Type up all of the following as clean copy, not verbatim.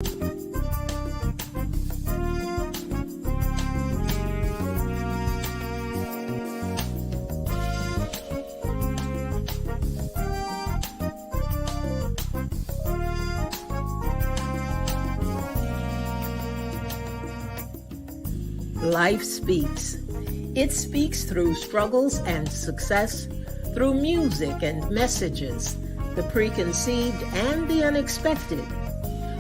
Life speaks. It speaks through struggles and success, through music and messages, the preconceived and the unexpected.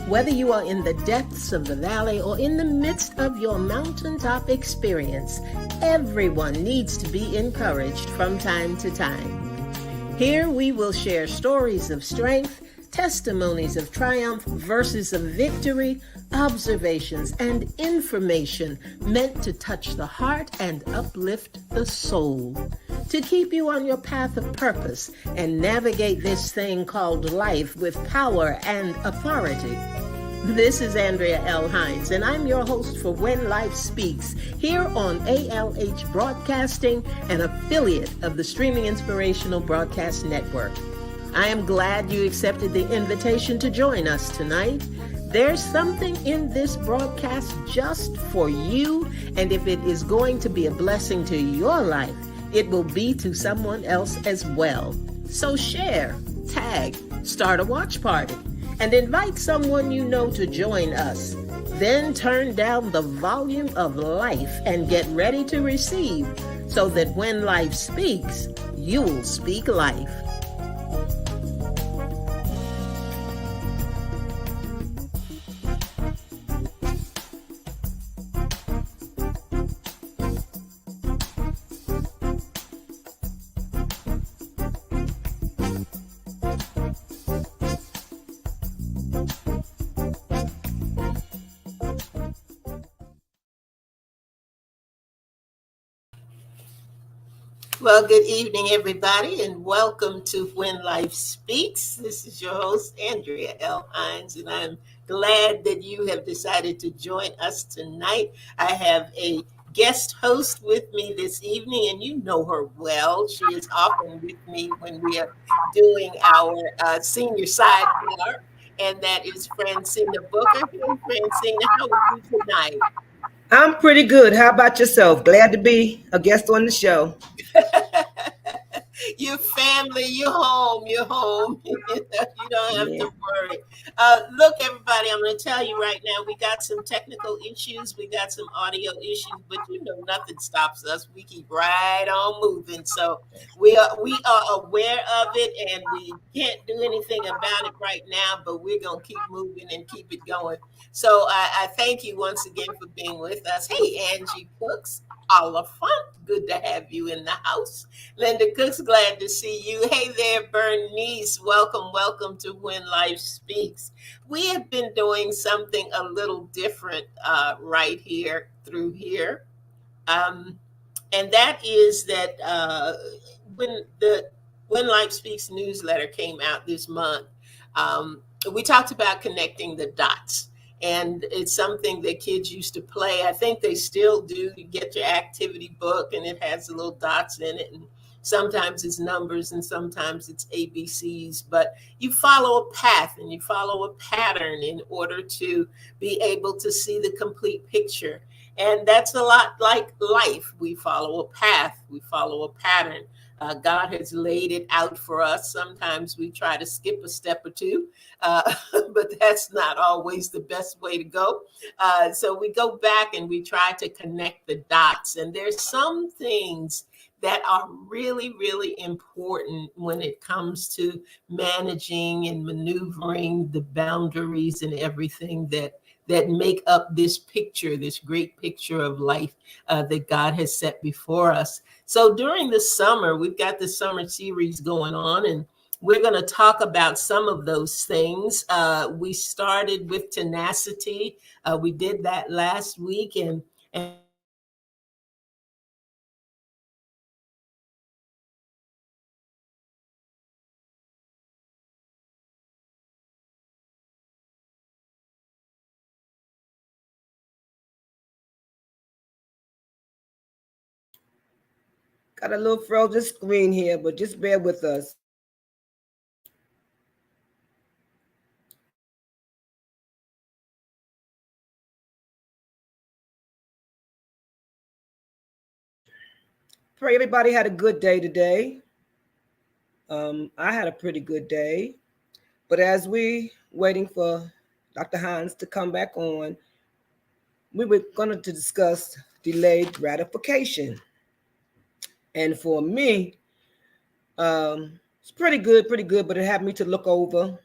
Whether you are in the depths of the valley or in the midst of your mountaintop experience, everyone needs to be encouraged from time to time. Here we will share stories of strength, testimonies of triumph, verses of victory, observations, and information meant to touch the heart and uplift the soul, to keep you on your path of purpose and navigate this thing called life with power and authority. This is Andrea L. Hines, and I'm your host for When Life Speaks, here on ALH Broadcasting, an affiliate of the Streaming Inspirational Broadcast Network. I am glad you accepted the invitation to join us tonight. There's something in this broadcast just for you, and if it is going to be a blessing to your life, it will be to someone else as well. So share, tag, start a watch party, and invite someone you know to join us. Then turn down the volume of life and get ready to receive, so that when life speaks, you'll speak life. Well, good evening, everybody, and welcome to When Life Speaks. This is your host, Andrea L. Hines, and I'm glad that you have decided to join us tonight. I have a guest host with me this evening, and you know her well. She is often with me when we are doing our senior sidebar, and that is Francina Booker. Hey, Francina, how are you tonight? I'm pretty good. How about yourself? Glad to be a guest on the show. Your family, you're home, you're home. You don't have Yeah. to worry. Look, everybody, I'm going to tell you right now, we got some technical issues, we got some audio issues, but you know, nothing stops us. We keep right on moving. So we are aware of it, and we can't do anything about it right now, but we're going to keep moving and keep it going. So I thank you once again for being with us. Hey, Angie Cooks, Oliphant, good to have you in the house. Linda Cook's glad to see you. Hey there, Bernice. Welcome, welcome to When Life Speaks. We have been doing something a little different right here through here. Um, and that is that when the When Life Speaks newsletter came out this month, we talked about connecting the dots. And it's something that kids used to play. I think they still do. You get your activity book, and it has the little dots in it. And sometimes it's numbers, and sometimes it's ABCs. But you follow a path and you follow a pattern in order to be able to see the complete picture. And that's a lot like life. We follow a path, we follow a pattern. God has laid it out for us. Sometimes we try to skip a step or two, but that's not always the best way to go. So we go back and we try to connect the dots. And there's some things that are really, really important when it comes to managing and maneuvering the boundaries and everything that make up this picture, this great picture of life that God has set before us. So during the summer, we've got the summer series going on, and we're going to talk about some of those things. We started with tenacity. We did that last week, and Got a little frozen screen here, but just bear with us. Pray everybody had a good day today. I had a pretty good day. But as we waiting for Dr. Hines to come back on, we were going to discuss delayed gratification. And for me, it's pretty good. But it had me to look over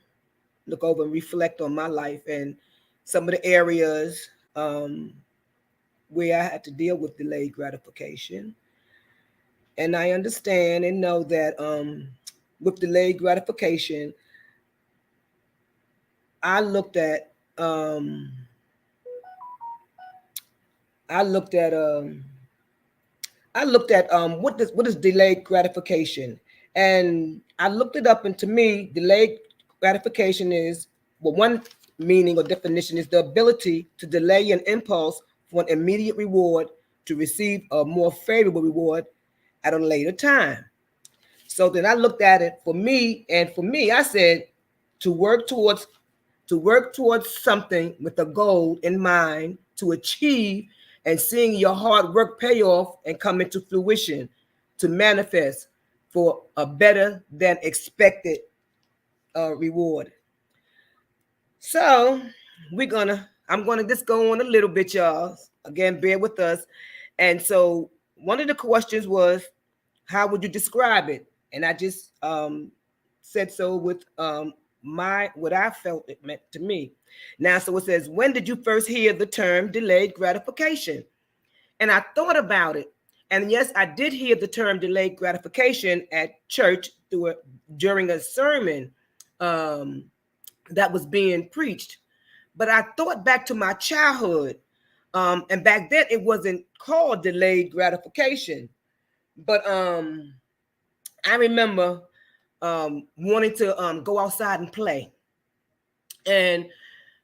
and reflect on my life and some of the areas where I had to deal with delayed gratification. And I understand and know that with delayed gratification, I looked at um, I looked at what is delayed gratification, and I looked it up. And to me, delayed gratification is, well, one meaning or definition is the ability to delay an impulse for an immediate reward to receive a more favorable reward at a later time. So then I looked at it for me, and for me, I said to work towards something with a goal in mind to achieve, and seeing your hard work pay off and come into fruition to manifest for a better than expected reward. So I'm gonna just go on a little bit, y'all. Again, bear with us. And so one of the questions was, how would you describe it? And I just said so with my what I felt it meant to me. Now, so it says, when did you first hear the term delayed gratification? And I thought about it. And yes, I did hear the term delayed gratification at church during a sermon um, that was being preached. But I thought back to my childhood. And back then it wasn't called delayed gratification. But I remember wanting to go outside and play. And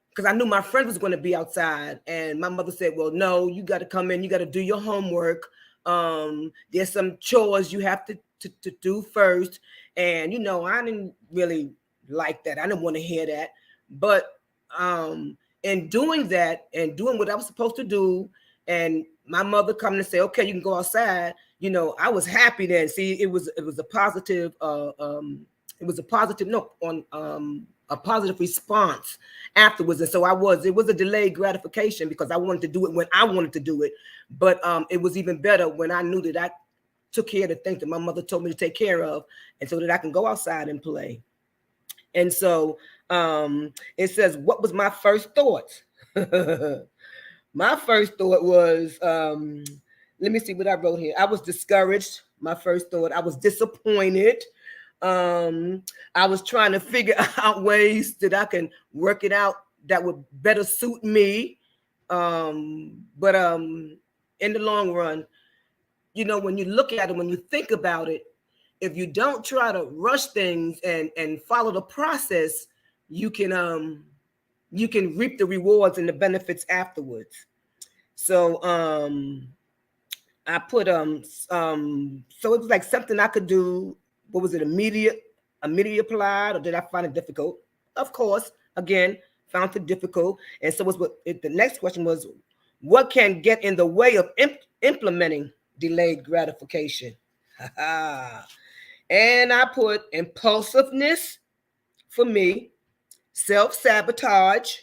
because I knew my friend was going to be outside, and my mother said, well, no, you got to come in, you got to do your homework. There's some chores you have to do first. And, I didn't really like that. I didn't want to hear that. But in doing that and doing what I was supposed to do, and my mother coming to say, okay, you can go outside, I was happy then. See, it was a positive note on a positive response afterwards. And so it was a delayed gratification because I wanted to do it when I wanted to do it. But it was even better when I knew that I took care of the things that my mother told me to take care of, and so that I can go outside and play. And so it says, what was my first thought? My first thought was, let me see what I wrote here. I was discouraged. My first thought, I was disappointed. I was trying to figure out ways that I can work it out that would better suit me. But in the long run, when you look at it, when you think about it, if you don't try to rush things and follow the process, you can reap the rewards and the benefits afterwards. So I put so it was like something I could do. What was it? Immediate applied, or did I find it difficult? Of course, again, found it difficult. And so the next question was, what can get in the way of implementing delayed gratification? And I put impulsiveness for me, self-sabotage,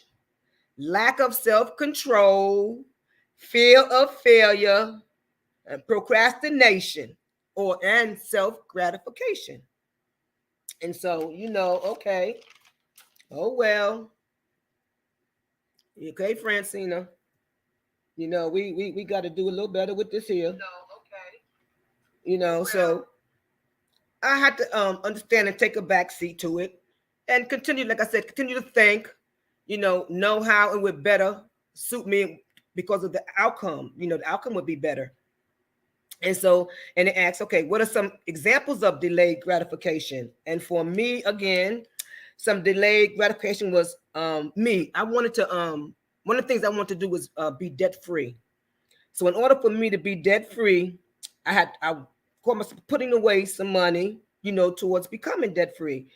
lack of self-control, fear of failure, and procrastination, and self-gratification. And so, okay, oh well, okay, Francina, we got to do a little better with this here. So I had to understand and take a back seat to it, and continue, like I said, continue to think, know how it would better suit me because of the outcome. The outcome would be better. And so, and it asks, okay, what are some examples of delayed gratification? And for me, again, some delayed gratification was me. I wanted to, one of the things I wanted to do was be debt free. So in order for me to be debt free, I called myself putting away some money, towards becoming debt free.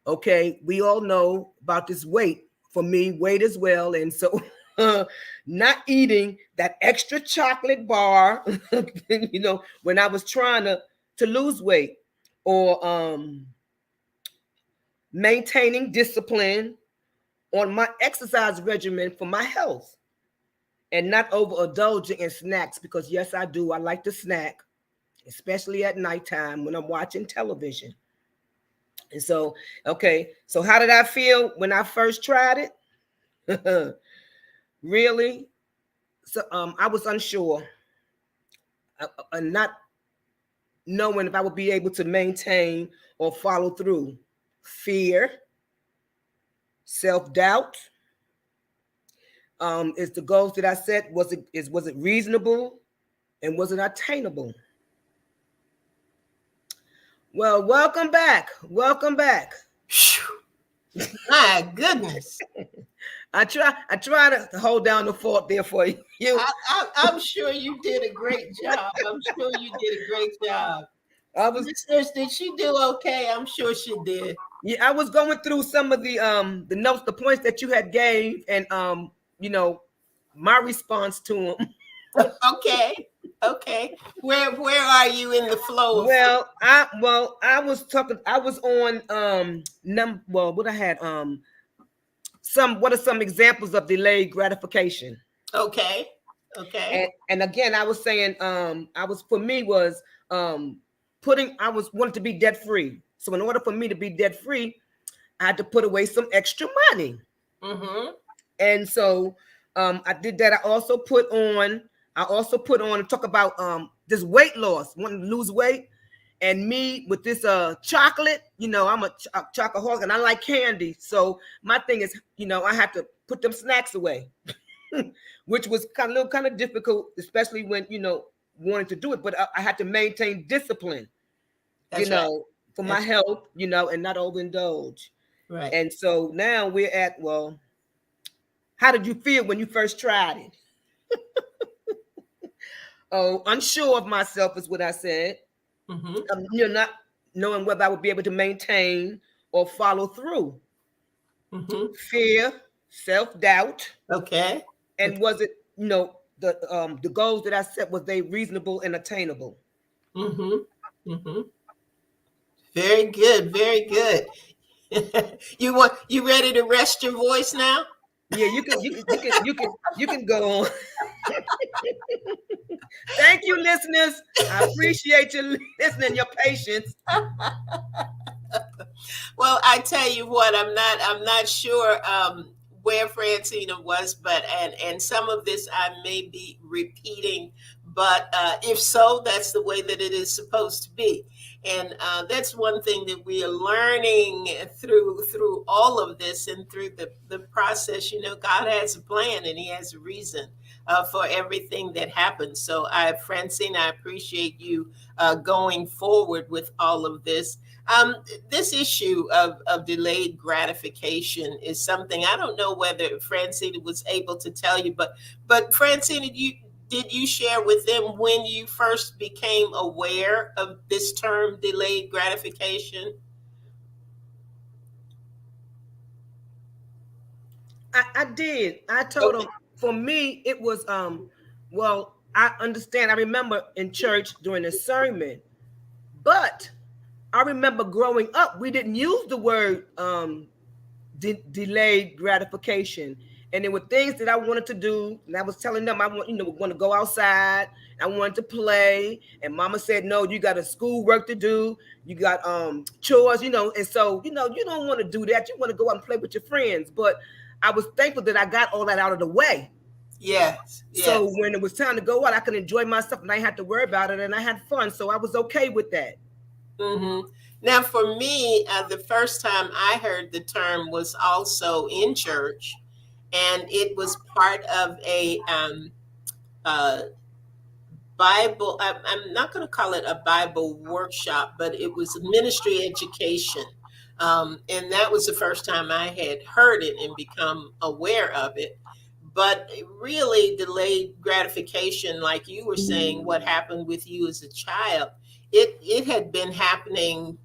Okay, we all know about this weight. For me, weight as well. And so not eating that extra chocolate bar, when I was trying to lose weight, or maintaining discipline on my exercise regimen for my health, and not overindulging in snacks, because yes, I do. I like to snack, especially at nighttime when I'm watching television. And so, okay, so how did I feel when I first tried it? Really? So I was unsure, not knowing if I would be able to maintain or follow through. Fear, self-doubt. Is the goals that I set, was it reasonable, and was it attainable? Well, welcome back. Welcome back. My goodness. I try to hold down the fort there for you. I'm sure you did a great job. I'm sure you did a great job. I was Listeners, did she do okay? I'm sure she did. Yeah, I was going through some of the notes, the points that you had gave, and you know, my response to them. Okay. Okay. Where are you in the flow of things? I was talking. I was on what I had some what are some examples of delayed gratification. Okay. Okay. And again, I was saying, I was for me was putting I was wanted to be debt free. So in order for me to be debt free, I had to put away some extra money. Mm-hmm. And so I did that. I also put on talk about this weight loss, wanting to lose weight, and me with this chocolate. I'm a chocoholic, and I like candy. So my thing is, I have to put them snacks away, which was kind of difficult, especially when wanted to do it. But I had to maintain discipline, you That's right. know, for my That's health, and not overindulge. right. And so now we're at, well, how did you feel when you first tried it? Oh, unsure of myself is what I said. Mm-hmm. Not knowing whether I would be able to maintain or follow through. Mm-hmm. Fear, self doubt, Okay. and Okay. was it, the goals that I set, was they reasonable and attainable? Mm-hmm. Mm-hmm. Very good. Very good. You ready to rest your voice now? Yeah, you can go on. Thank you, listeners. I appreciate you listening, your patience. Well, I tell you what, I'm not sure where Francina was, but and some of this I may be repeating, but if so, that's the way that it is supposed to be, and that's one thing that we are learning through all of this and through the process. God has a plan and He has a reason. For everything that happens. So, Francine, I appreciate you going forward with all of this. This issue of delayed gratification is something I don't know whether Francina was able to tell you, but Francina, did you share with them when you first became aware of this term delayed gratification? I did. I told Okay. them, for me it was well, I understand. I remember in church during a sermon, but I remember growing up, we didn't use the word delayed gratification. And there were things that I wanted to do, and I was telling them I want to go outside. I wanted to play, and Mama said, "No, you got a school work to do. You got chores, And so you don't want to do that. You want to go out and play with your friends." But I was thankful that I got all that out of the way. Yes. So Yes. when it was time to go out, I could enjoy myself, and I didn't have to worry about it, and I had fun. So I was okay with that. Mm-hmm. Now, for me, the first time I heard the term was also in church, and it was part of a uh, Bible. I'm not going to call it a Bible workshop, but it was ministry education. And that was the first time I had heard it and become aware of it. But really, delayed gratification, like you were saying, what happened with you as a child, it had been happening,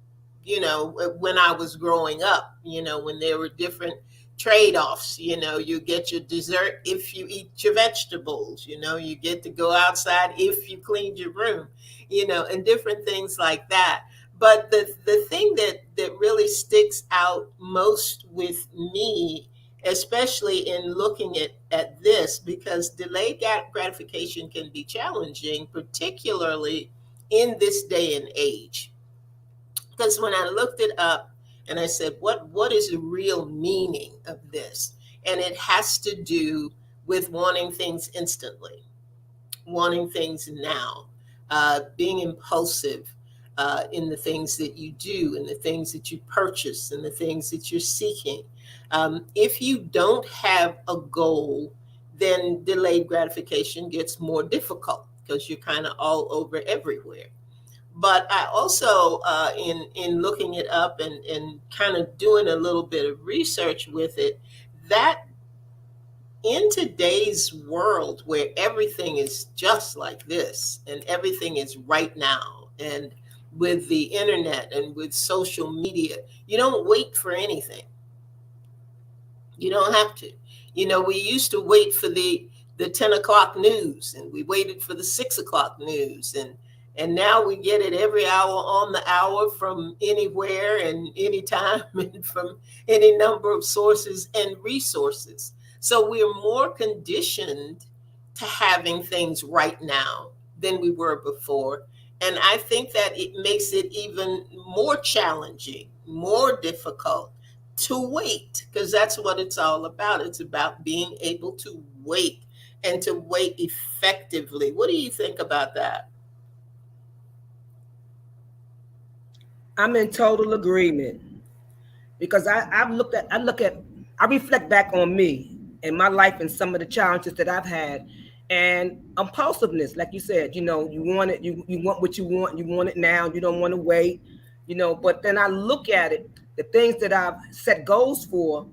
when I was growing up, when there were different trade-offs. You get your dessert if you eat your vegetables. You get to go outside if you cleaned your room, and different things like that. But the thing that really sticks out most with me, especially in looking at this, because delayed gratification can be challenging, particularly in this day and age. Because when I looked it up and I said, what is the real meaning of this? And it has to do with wanting things instantly, wanting things now, being impulsive in the things that you do, and the things that you purchase, and the things that you're seeking. If you don't have a goal, then delayed gratification gets more difficult because you're kind of all over everywhere. But I also, in looking it up and kind of doing a little bit of research with it, that in today's world where everything is just like this and everything is right now, and with the internet and with social media, you don't wait for anything. You don't have to. We used to wait for the 10 o'clock news, and we waited for the 6 o'clock news, and now we get it every hour on the hour from anywhere and anytime and from any number of sources and resources. So we're more conditioned to having things right now than we were before. And I think that it makes it even more challenging, more difficult to wait, because that's what it's all about. It's about being able to wait, and to wait effectively. What do you think about that? I'm in total agreement because I reflect back on me and my life and some of the challenges that I've had, and impulsiveness, like you said, you want it, you want what you want it now, you don't want to wait, but then I look at it, the things that I've set goals for,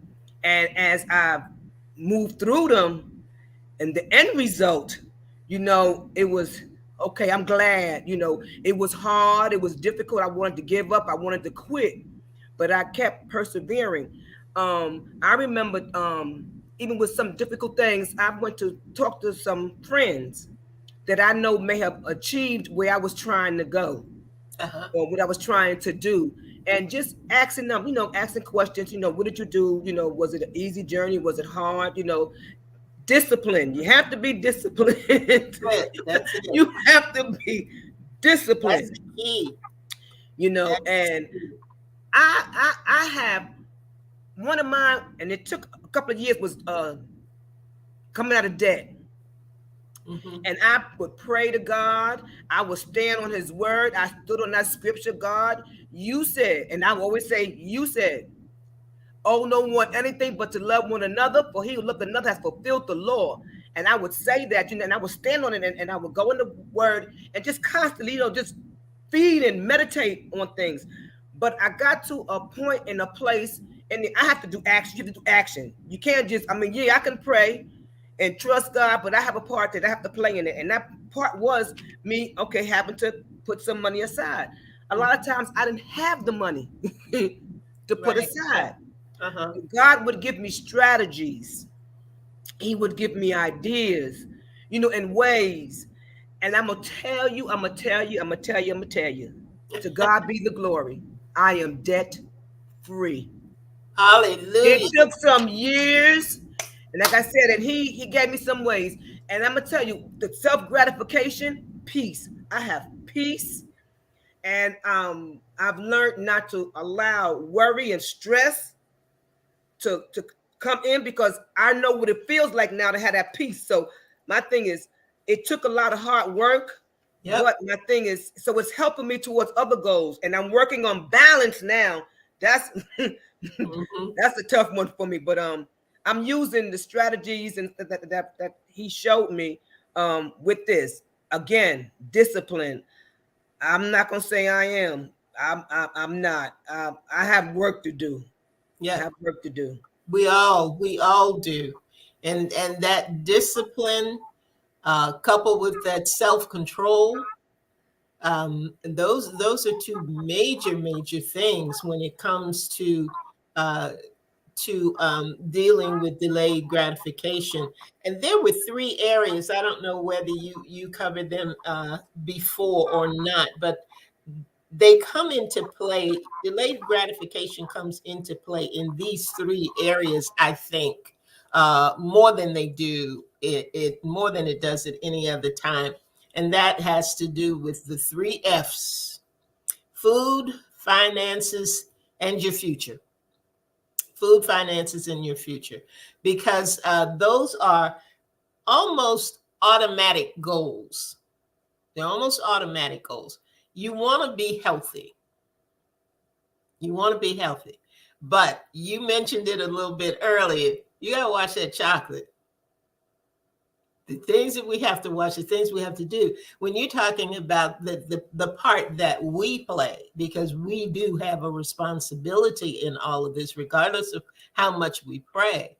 and as I've moved through them, and the end result, it was okay. I'm glad. It was hard, it was difficult, I wanted to give up, I wanted to quit, but I kept persevering. I remember, even with some difficult things, I went to talk to some friends that I know may have achieved where I was trying to go, Uh-huh. or what I was trying to do. And just asking them, asking questions, what did you do? Was it an easy journey? Was it hard? Discipline. You have to be disciplined. That's it. You have to be That's disciplined. key. That's And key. I have one of mine, and it took a couple of years, was coming out of debt. Hmm. And I would pray to God. I would stand on His word. I stood on that scripture. God, you said, and I would always say, you said, owe no one anything but to love one another, for he who loved another has fulfilled the law. And I would say that, and I would stand on it, and I would go in the word and just constantly, just feed and meditate on things. But I got to a point in a place, and I have to do action. You have to do action. You can't just, yeah, I can pray and trust God, but I have a part that I have to play in it. And that part was me, okay, having to put some money aside. A lot of times I didn't have the money to put Right, right. aside. Uh-huh. God would give me strategies. He would give me ideas, in ways. And I'm gonna tell you, I'm gonna tell you, I'm gonna tell you, I'm gonna tell you. To God be the glory. I am debt free. It Hallelujah. took some years, and like I said, and he gave me some ways. And I'm gonna tell you, the self gratification, peace. I have peace, and I've learned not to allow worry and stress to come in, because I know what it feels like now to have that peace. So my thing is, it took a lot of hard work, Yep. but my thing is, so it's helping me towards other goals, and I'm working on balance now. That's Hmm. that's a tough one for me, but I'm using the strategies and that he showed me with this. Again, discipline. I'm not gonna say I am. I'm not. I have work to do. I Yep. have work to do. We all do. And that discipline, coupled with that self-control, those are two major things when it comes uh, to dealing with delayed gratification. And there were three areas. I don't know whether you covered them before or not, but they come into play. Delayed gratification comes into play in these three areas, I think, more than they do it more than it does at any other time. And that has to do with the three F's: food, finances, and your future. Food, finances, and your future. Because those are almost automatic goals. They're almost automatic goals. You want to be healthy. You want to be healthy. But you mentioned it a little bit earlier. You got to watch that chocolate. The things that we have to watch, the things we have to do. When you're talking about the part that we play, because we do have a responsibility in all of this, regardless of how much we pray.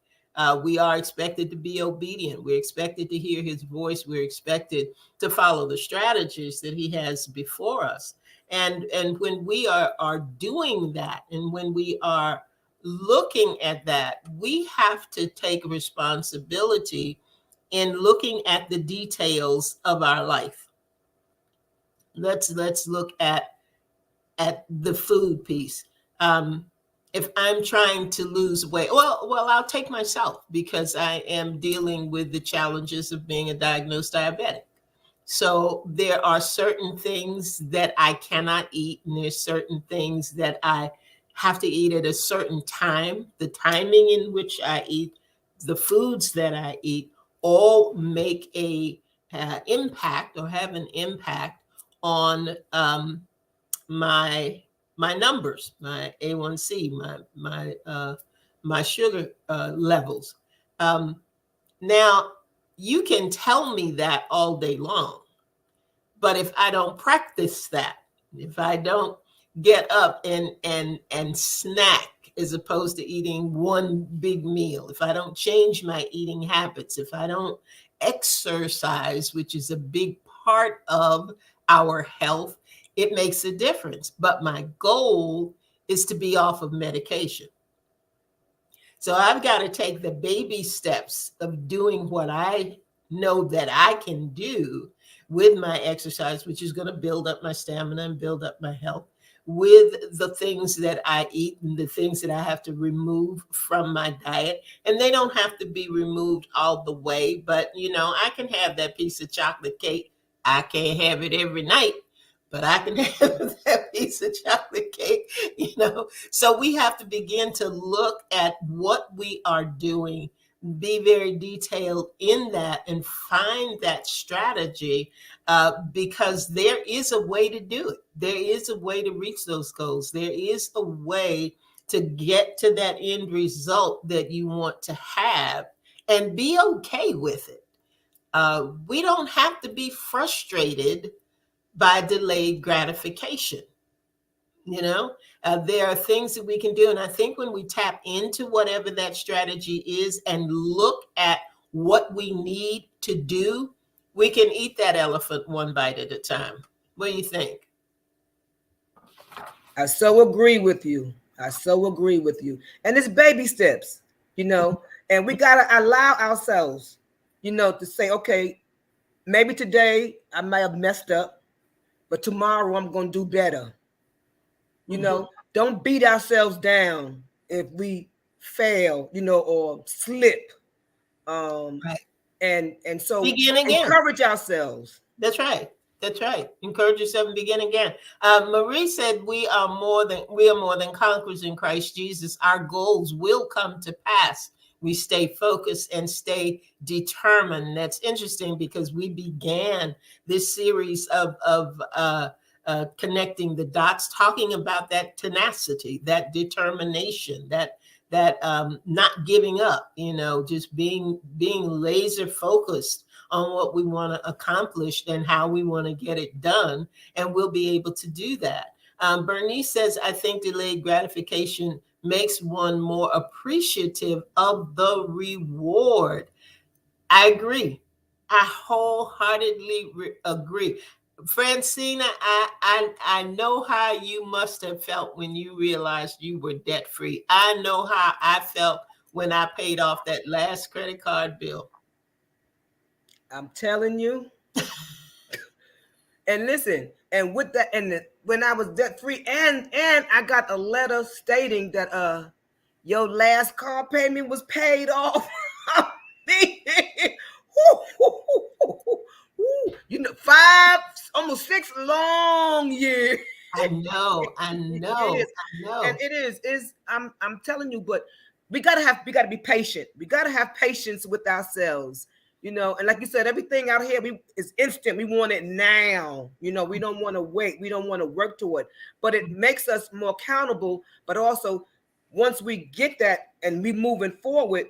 We are expected to be obedient. We're expected to hear his voice. We're expected to follow the strategies that he has before us. And when we are doing that, and when we are looking at that, we have to take responsibility in looking at the details of our life. Let's look at the food piece. If I'm trying to lose weight, well, I'll take myself, because I am dealing with the challenges of being a diagnosed diabetic. So there are certain things that I cannot eat, and there's certain things that I have to eat at a certain time. The timing in which I eat, the foods that I eat, all make a impact, or have an impact on my my numbers, my A1C, my sugar levels. Now, you can tell me that all day long, but if I don't practice that, if I don't get up and snack as opposed to eating one big meal, if I don't change my eating habits, if I don't exercise, which is a big part of our health, it makes a difference. But my goal is to be off of medication. So I've got to take the baby steps of doing what I know that I can do with my exercise, which is going to build up my stamina and build up my health, with the things that I eat and the things that I have to remove from my diet. And they don't have to be removed all the way, but I can have that piece of chocolate cake. I can't have it every night, but I can have that piece of chocolate cake. So we have to begin to look at what we are doing, be very detailed in that, and find that strategy, because there is a way to do it. There is a way to reach those goals. There is a way to get to that end result that you want to have, and be okay with it. We don't have to be frustrated by delayed gratification. There are things that we can do. And I think when we tap into whatever that strategy is and look at what we need to do, we can eat that elephant one bite at a time. What do you think? I so agree with you. I so agree with you. And it's baby steps, and we got to allow ourselves, to say, okay, maybe today I might have messed up, but tomorrow I'm going to do better. Don't beat ourselves down if we fail, or slip. Right. And so Begin again. encourage ourselves. That's right. That's right. Encourage yourself and begin again. Marie said, we are more than conquerors in Christ Jesus. Our goals will come to pass. We stay focused and stay determined. That's interesting, because we began this series of connecting the dots, talking about that tenacity, that determination, that not giving up. Just being laser focused on what we want to accomplish and how we want to get it done, and we'll be able to do that. Bernice says, I think delayed gratification makes one more appreciative of the reward. I agree. I wholeheartedly agree. Francina, I know how you must have felt when you realized you were debt free. I know how I felt when I paid off that last credit card bill. I'm telling you. And listen, and with that, when I was debt free, and I got a letter stating that your last car payment was paid off. I mean, you know, 5, almost 6 long years. I Yes, know, I and know. it is. I'm telling you, but we gotta be patient. We gotta have patience with ourselves. You know, and like you said, everything out here is instant. We want it now. You know, we don't want to wait. We don't want to work toward it. But it makes us more accountable. But also, once we get that and we moving forward,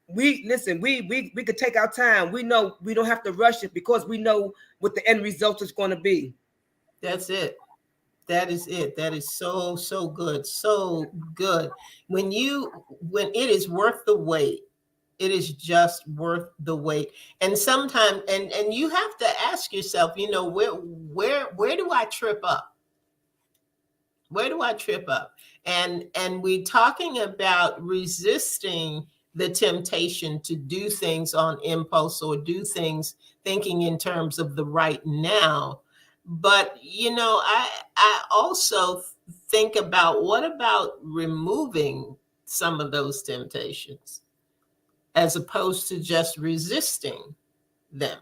we listen. We could take our time. We know we don't have to rush it because we know what the end result is going to be. That's it. That is it. That is so, so good. So good. When it is worth the wait, it is just worth the wait. And sometimes, and you have to ask yourself, where do I trip up? Where do I trip up? And we talking about resisting the temptation to do things on impulse or do things thinking in terms of the right now. But I also think about, what about removing some of those temptations as opposed to just resisting them?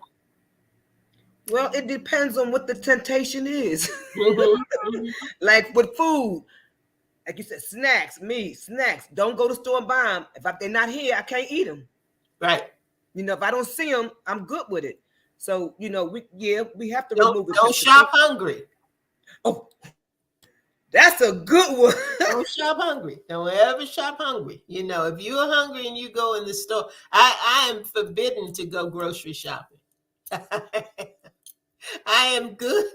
Well, it depends on what the temptation is. Mhm, mhm. Like with food, like you said, snacks, meat, snacks. Don't go to the store and buy them. If they're not here, I can't eat them. Right. You know, if I don't see them, I'm good with it. So you know, we have to Don't remove it don't just to see. shop hungry. Oh, that's a good one. Don't shop hungry. Don't ever shop hungry. If you're hungry and you go in the store, I am forbidden to go grocery shopping. I am good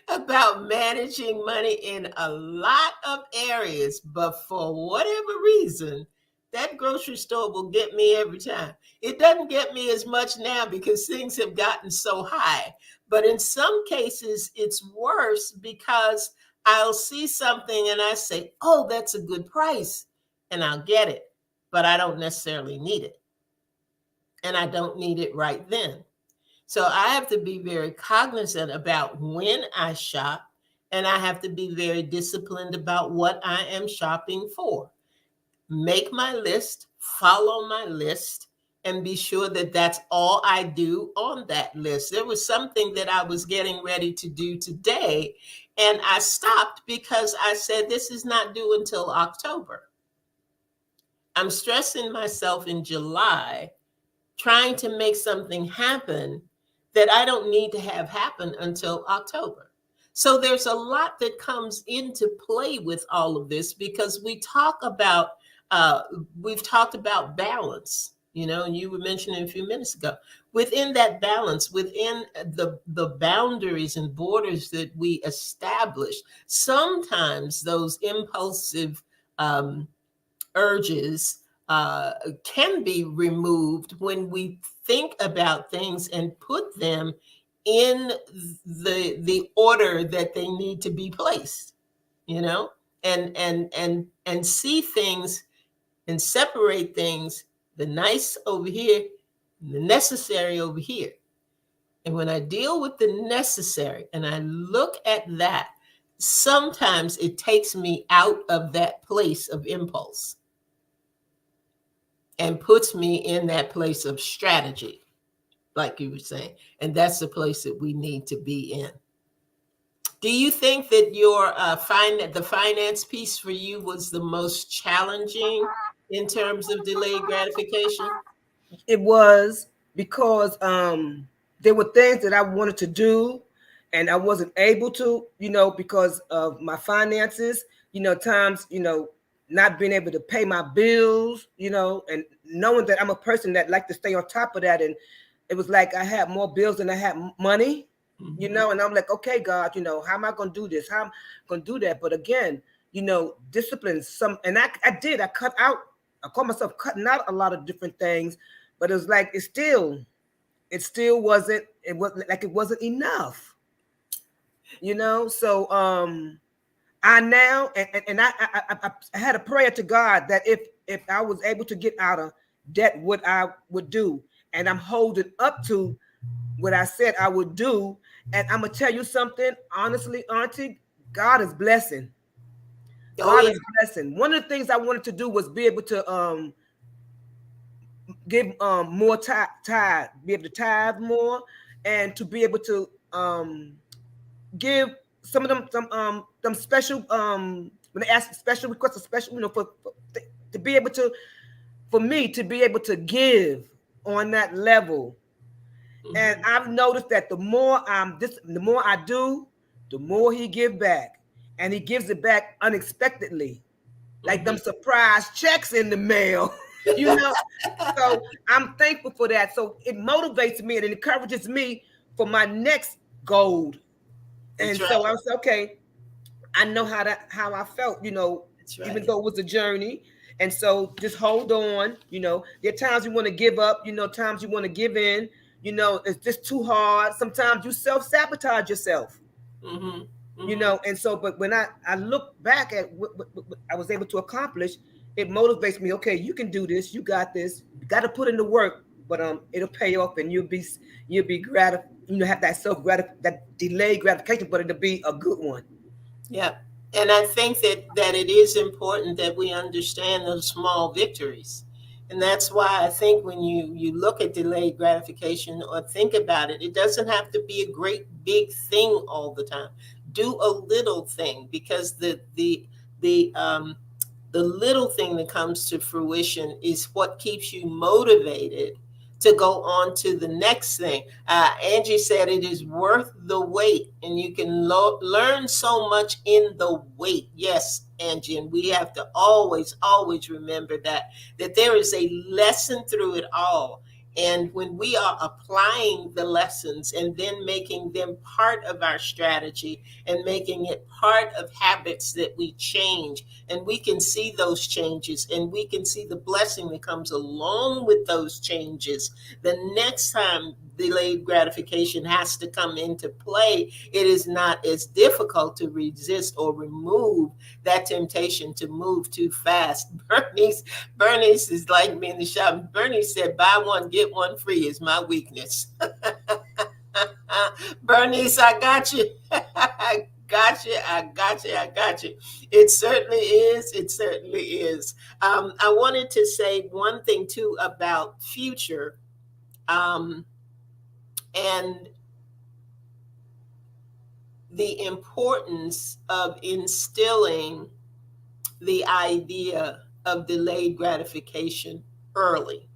about managing money in a lot of areas, but for whatever reason, that grocery store will get me every time. It doesn't get me as much now because things have gotten so high. But in some cases, it's worse because I'll see something and I say, oh, that's a good price, and I'll get it, but I don't necessarily need it. And I don't need it right then. So I have to be very cognizant about when I shop, and I have to be very disciplined about what I am shopping for. Make my list, follow my list, and be sure that that's all I do on that list. There was something that I was getting ready to do today, and I stopped because I said, this is not due until October. I'm stressing myself in July trying to make something happen that I don't need to have happen until October. So there's a lot that comes into play with all of this because uh, we've talked about balance, and you were mentioning a few minutes ago. Within that balance, within the boundaries and borders that we establish, sometimes those impulsive um, urges can be removed when we think about things and put them in the order that they need to be placed, you know, and see things and separate things, the nice over here, the necessary over here. And when I deal with the necessary and I look at that, sometimes it takes me out of that place of impulse and puts me in that place of strategy, like you were saying. And that's the place that we need to be in. Do you think that the finance piece for you was the most challenging in terms of delayed gratification? It was because there were things that I wanted to do and I wasn't able to, you know, because of my finances, you know, times, you know, not being able to pay my bills, you know, and knowing that I'm a person that like to stay on top of that. And it was like I had more bills than I had money, you Mhm. know, and I'm like, okay, God, you know, how am I going to do this? How am I going to do that? But again, you know, discipline and I cut out, I call myself cutting out a lot of different things, but it was like it still wasn't, it was like it wasn't enough. So I now and I had a prayer to God that if I was able to get out of debt, what I would do, and I'm holding up to what I said I would do. And I'm gonna tell you something honestly, Auntie. God is blessing. Oh God yeah. is blessing. One of the things I wanted to do was be able to give more tithe, be able to tithe more, and to be able to give some of them special when they ask special requests, a special to be able to for me to be able to give on that level. And Mm-hmm. I've noticed that the more I do, the more he give back, and he gives it back unexpectedly, like them Mm-hmm. surprise checks in the mail, you know. So I'm thankful for that. So it motivates me and it encourages me for my next goal. That's And so right. I was okay. I know how I felt, That's even right. though it was a journey. And so just hold on. There are times you want to give up, times you want to give in, it's just too hard. Sometimes you self-sabotage yourself, Mm-hmm. Mm-hmm. and so but when I look back at what I was able to accomplish, it motivates me. Okay, you can do this, you got this, you got to put in the work, but it'll pay off and you'll be gratified, have that that delayed gratification, but it'll be a good one. Yeah. And I think that it is important that we understand those small victories. And that's why I think when you look at delayed gratification or think about it, it doesn't have to be a great big thing all the time. Do a little thing, because the little thing that comes to fruition is what keeps you motivated to go on to the next thing. Angie said it is worth the wait, and you can learn so much in the wait. Yes, Angie, and we have to always, always remember that there is a lesson through it all. And when we are applying the lessons and then making them part of our strategy and making it part of habits that we change, and we can see those changes and we can see the blessing that comes along with those changes, the next time delayed gratification has to come into play, it is not as difficult to resist or remove that temptation to move too fast. Bernice is like me in the shop. Bernice said, "Buy one get one free is my weakness." Bernice, I got you. I got you. I got you. I got you. It certainly is. It certainly is. I wanted to say one thing too about future, um, and the importance of instilling the idea of delayed gratification early.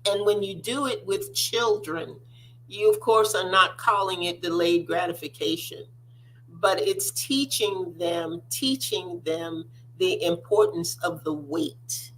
And when you do it with children, you, of course, are not calling it delayed gratification, but it's teaching them the importance of the wait,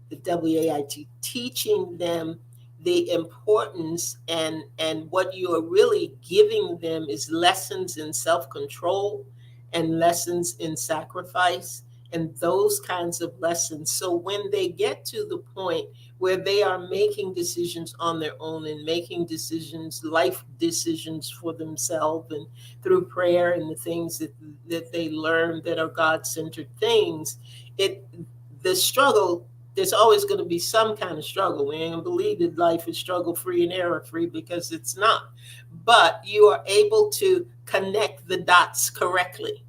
the WAIT, teaching them the importance, and what you are really giving them is lessons in self-control and lessons in sacrifice and those kinds of lessons. So when they get to the point where they are making decisions on their own and making decisions, life decisions for themselves, and through prayer and the things that they learn that are God-centered things, it the struggle, there's always going to be some kind of struggle. We ain't gonna believe that life is struggle free and error free, because it's not. But you are able to connect the dots correctly.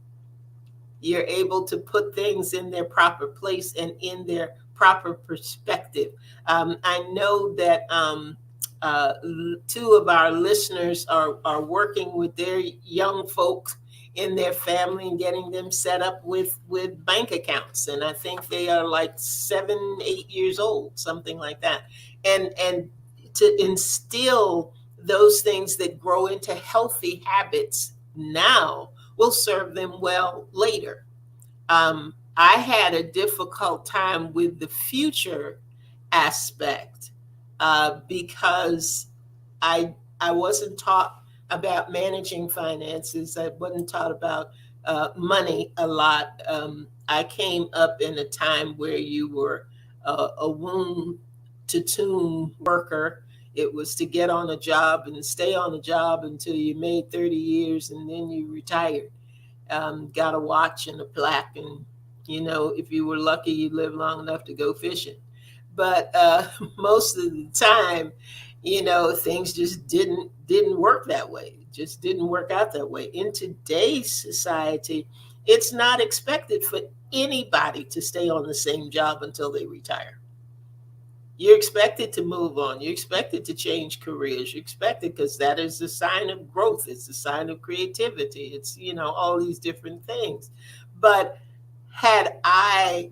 You're able to put things in their proper place and in their proper perspective. I know that uh, two of our listeners are working with their young folks in their family and getting them set up with bank accounts, and I think they are like 7 8 years old, something like that. And to instill those things that grow into healthy habits now will serve them well later. I had a difficult time with the future aspect, because I wasn't taught about managing finances. I wasn't taught about money a lot. I came up in a time where you were a womb to tomb worker, It was to get on a job and stay on a job until you made 30 years and then you retired. Got a watch and a plaque, and if you were lucky, you lived long enough to go fishing. But most of the time, things just didn't work that way. It just didn't work out that way. In today's society, it's not expected for anybody to stay on the same job until they retire. You're expected to move on. You're expected to change careers. You're expected, because that is a sign of growth. It's a sign of creativity. It's, all these different things. But had I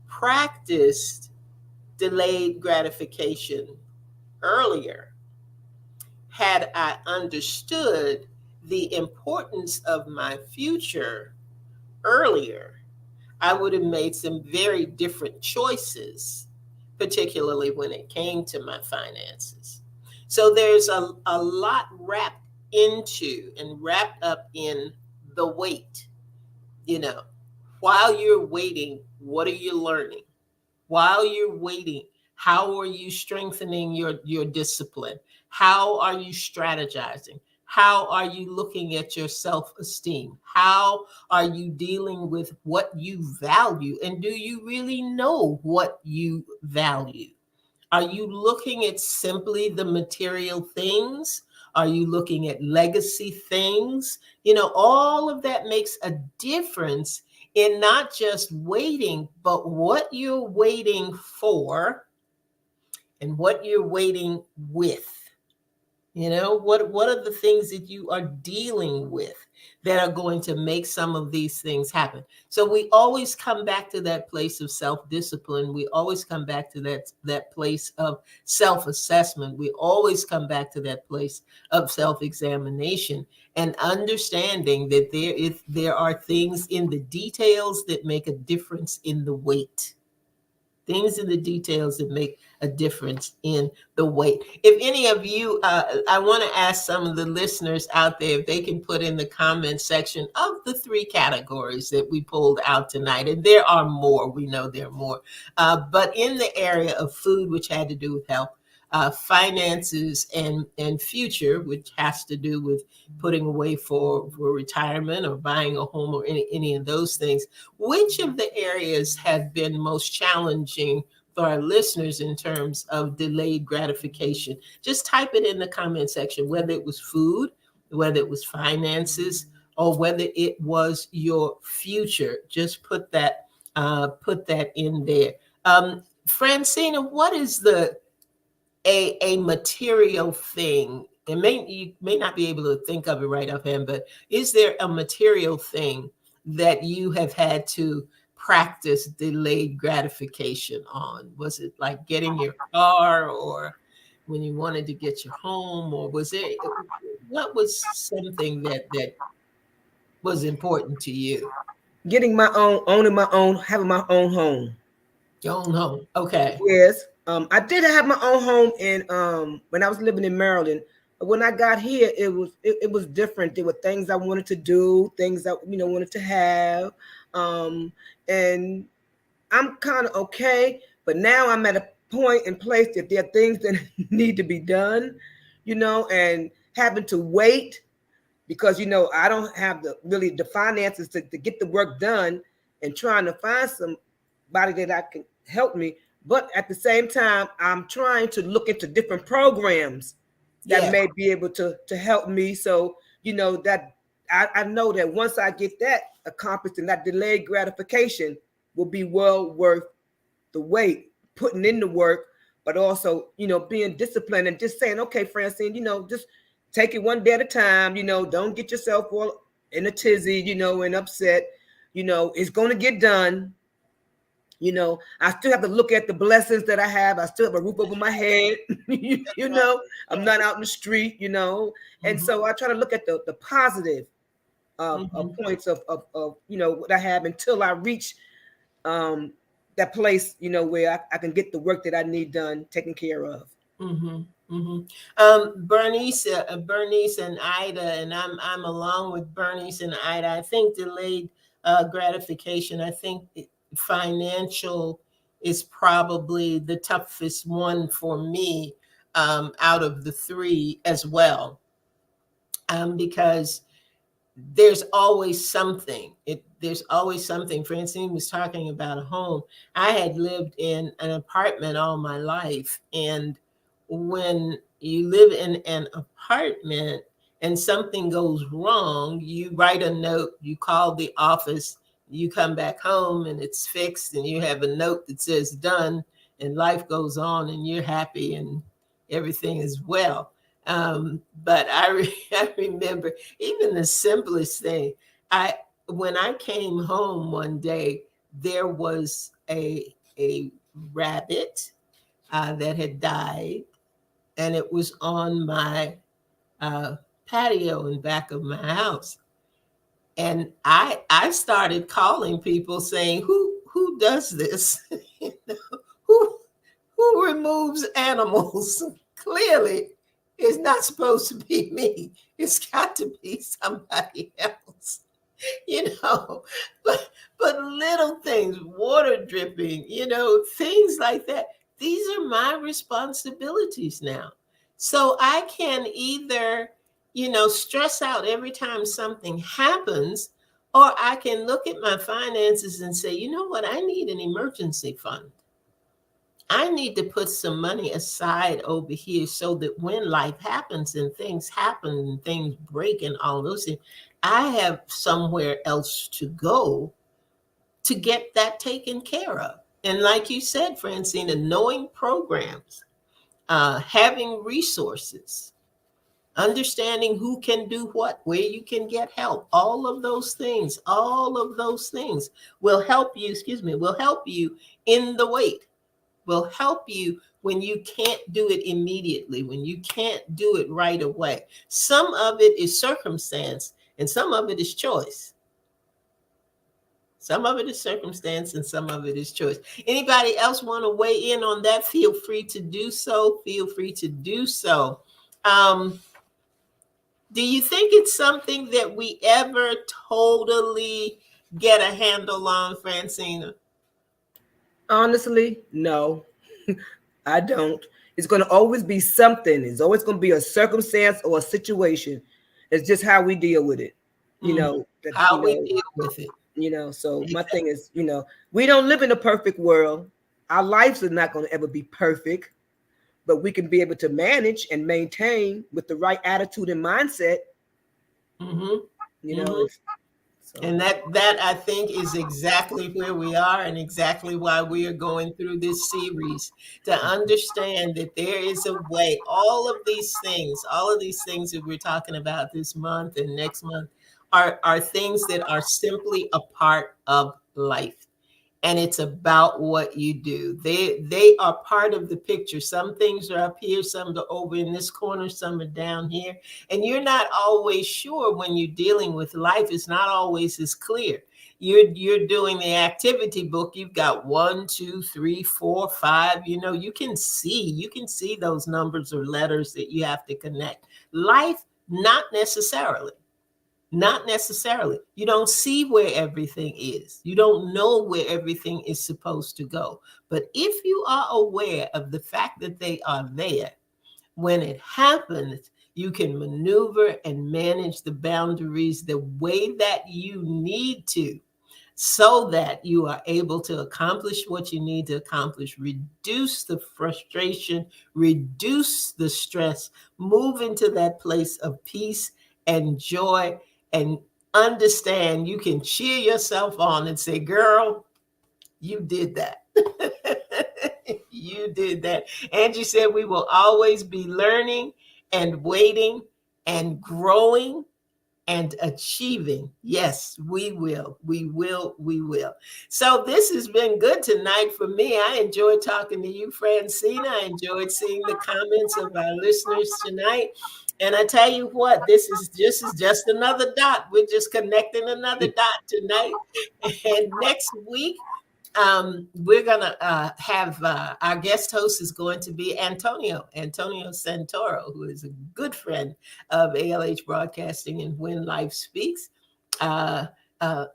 practiced delayed gratification earlier, had I understood the importance of my future earlier, I would have made some very different choices, particularly when it came to my finances. So there's a lot wrapped into and wrapped up in the wait. You know, while you're waiting, what are you learning? While you're waiting, how are you strengthening your discipline? How are you strategizing? How are you looking at your self-esteem? How are you dealing with what you value? And do you really know what you value? Are you looking at simply the material things? Are you looking at legacy things? All of that makes a difference in not just waiting, but what you're waiting for and what you're waiting with. What are the things that you are dealing with that are going to make some of these things happen? So we always come back to that place of self-discipline. We always come back to that place of self-assessment. We always come back to that place of self-examination and understanding that there are things in the details that make a difference in the weight. Things in the details that make a difference in the weight. If any of you, I want to ask some of the listeners out there if they can put in the comment section of the three categories that we pulled out tonight. And there are more, we know there are more. But in the area of food, which had to do with health, finances, and future, which has to do with putting away for retirement or buying a home or any of those things. Which of the areas have been most challenging for our listeners in terms of delayed gratification? Just type it in the comment section, whether it was food, whether it was finances, or whether it was your future. Just put that in there. Francina, what is a material thing? And you may not be able to think of it right offhand, but is there a material thing that you have had to practice delayed gratification on? Was it like getting your car, or when you wanted to get your home, or what was something that was important to you? Getting my own, owning my own, having my own home. Your own home. Okay. Yes. I did have my own home in when I was living in Maryland. When I got here, it was different. There were things I wanted to do, things I wanted to have, and I'm kind of okay. But now I'm at a point in place that there are things that need to be done, and having to wait because I don't have the finances to get the work done, and trying to find somebody that I can help me. But at the same time, I'm trying to look into different programs that Yeah. may be able to help me. So that I know that once I get that accomplished, and that delayed gratification will be well worth the wait, putting in the work, but also being disciplined and just saying, okay, Francine, just take it one day at a time. Don't get yourself all in a tizzy, and upset. It's going to get done. I still have to look at the blessings that I have. I still have a roof over my head. I'm not out in the street. And Mm-hmm. so I try to look at the positive Mm-hmm. points of what I have until I reach um, that place, where I can get the work that I need done taken care of. Mm-hmm. Mm-hmm. Bernice and Ida, and I'm along with Bernice and Ida. I think delayed gratification. I think financial is probably the toughest one for me. out of the three as well, because there's always something. There's always something. Francine was talking about a home. I had lived in an apartment all my life, and when you live in an apartment and something goes wrong, you write a note, you call the office, you come back home and it's fixed, and you have a note that says done, and life goes on, and you're happy and everything is well. But I remember even the simplest thing. I When I came home one day, there was a rabbit that had died, and it was on my uh, patio in back of my house. And I started calling people saying, who does this? You know, who who removes animals? Clearly, it's not supposed to be me. It's got to be somebody else. You know, but little things, water dripping, things like that. These are my responsibilities now. So I can either, stress out every time something happens, or I can look at my finances and say, you know what, I need an emergency fund. I need to put some money aside over here so that when life happens and things happen and things break and all those things, I have somewhere else to go to get that taken care of. And like you said, Francina, knowing programs, having resources, understanding who can do what, where you can get help, all of those things will help you, will help you in the wait, will help you when you can't do it immediately, when you can't do it right away. Some of it is circumstance and some of it is choice. Some of it is circumstance and some of it is choice. Anybody else want to weigh in on that? Feel free to do so. Feel free to do so. Um, do you think it's something that we ever totally get a handle on, Francina? Honestly, no, I don't. It's going to always be something. It's always going to be a circumstance or a situation. It's just how we deal with it. You Mm-hmm. know that. How we deal with it. So my thing is, we don't live in a perfect world. Our lives are not going to ever be perfect, but we can be able to manage and maintain with the right attitude and mindset. Mm-hmm. You know, Mm-hmm. if so. And that I think is exactly where we are and exactly why we are going through this series, to understand that there is a way. All of these things that we're talking about this month and next month are things that are simply a part of life, and it's about what you do. They are part of the picture. Some things are up here, some are over in this corner, some are down here, and you're not always sure when you're dealing with life. It's not always as clear. You're doing the activity book. You've got 1, 2, 3, 4, 5. You can see those numbers or letters that you have to connect. Life, not necessarily. Not necessarily. You don't see where everything is. You don't know where everything is supposed to go. But if you are aware of the fact that they are there, when it happens, you can maneuver and manage the boundaries the way that you need to, so that you are able to accomplish what you need to accomplish, reduce the frustration, reduce the stress, move into that place of peace and joy, and understand you can cheer yourself on and say, girl, you did that. You did that. Angie said we will always be learning and waiting and growing and achieving. Yes, we will. We will. We will. So this has been good tonight for me. I enjoyed talking to you, Francina. I enjoyed seeing the comments of our listeners tonight. And I tell you what, this is just another dot. We're just connecting another dot tonight. And next week, we're gonna have our guest host is going to be Antonio Santoro, who is a good friend of ALH Broadcasting and When Life Speaks. Uh, uh,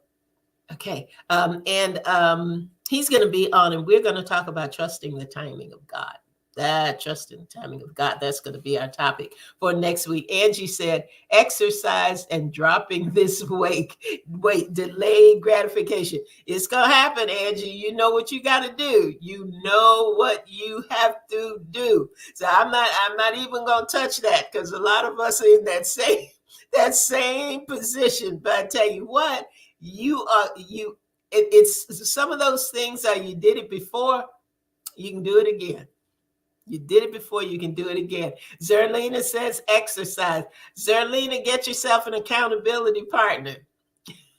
okay, and he's going to be on, and we're going to talk about trusting the timing of God. That trust in the timing of God. That's going to be our topic for next week. Angie said, exercise and dropping this weight, delayed gratification. It's going to happen, Angie. You know what you got to do. You know what you have to do. So I'm not even going to touch that, because a lot of us are in that same position. But I tell you what, it's some of those things are, you did it before, you can do it again. You did it before, you can do it again. Zerlina says exercise. Zerlina, get yourself an accountability partner.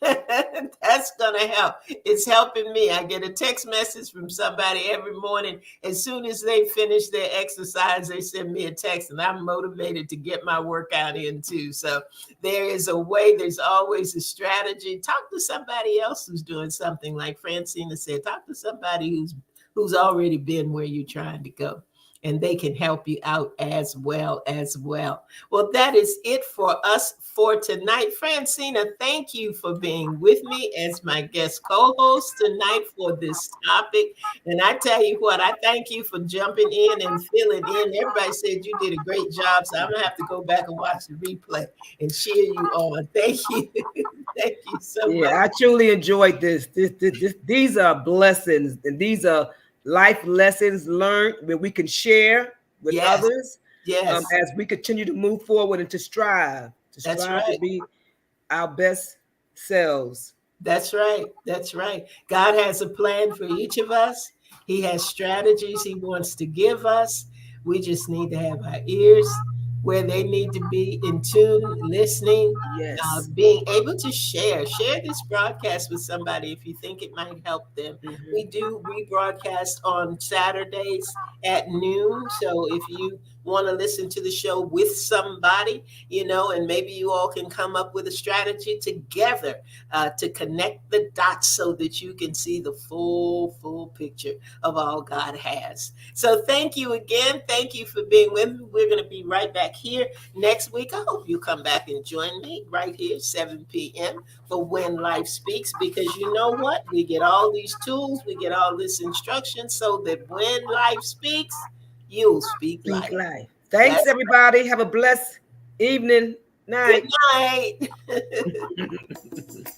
That's going to help. It's helping me. I get a text message from somebody every morning. As soon as they finish their exercise, they send me a text, and I'm motivated to get my workout in too. So there is a way, there's always a strategy. Talk to somebody else who's doing something, like Francina said. Talk to somebody who's already been where you're trying to go, and they can help you out as well. Well, that is it for us for tonight. Francina, thank you for being with me as my guest co-host tonight for this topic. And I tell you what, I thank you for jumping in and filling in. Everybody said you did a great job, so I'm gonna have to go back and watch the replay and cheer you on. Thank you. Thank you so much. Yeah, I truly enjoyed this. These are blessings, and these are life lessons learned that we can share with Yes, others, yes, as we continue to move forward and to strive that's to right. be our best selves. That's right. That's right. God has a plan for each of us. He has strategies He wants to give us. We just need to have our ears where they need to be, in tune, listening, Yes. being able to share this broadcast with somebody if you think it might help them. We Mhm. do rebroadcast on Saturdays at noon. So if you want to listen to the show with somebody, and maybe you all can come up with a strategy together, to connect the dots so that you can see the full picture of all God has. So thank you again. Thank you for being with me. We're going to be right back here next week. I hope you come back and join me right here, 7 p.m. for When Life Speaks, because you know what? We get all these tools, we get all this instruction so that when life speaks, you'll speak Speak life. life. Thanks, That's everybody. Have a blessed evening, good night. night.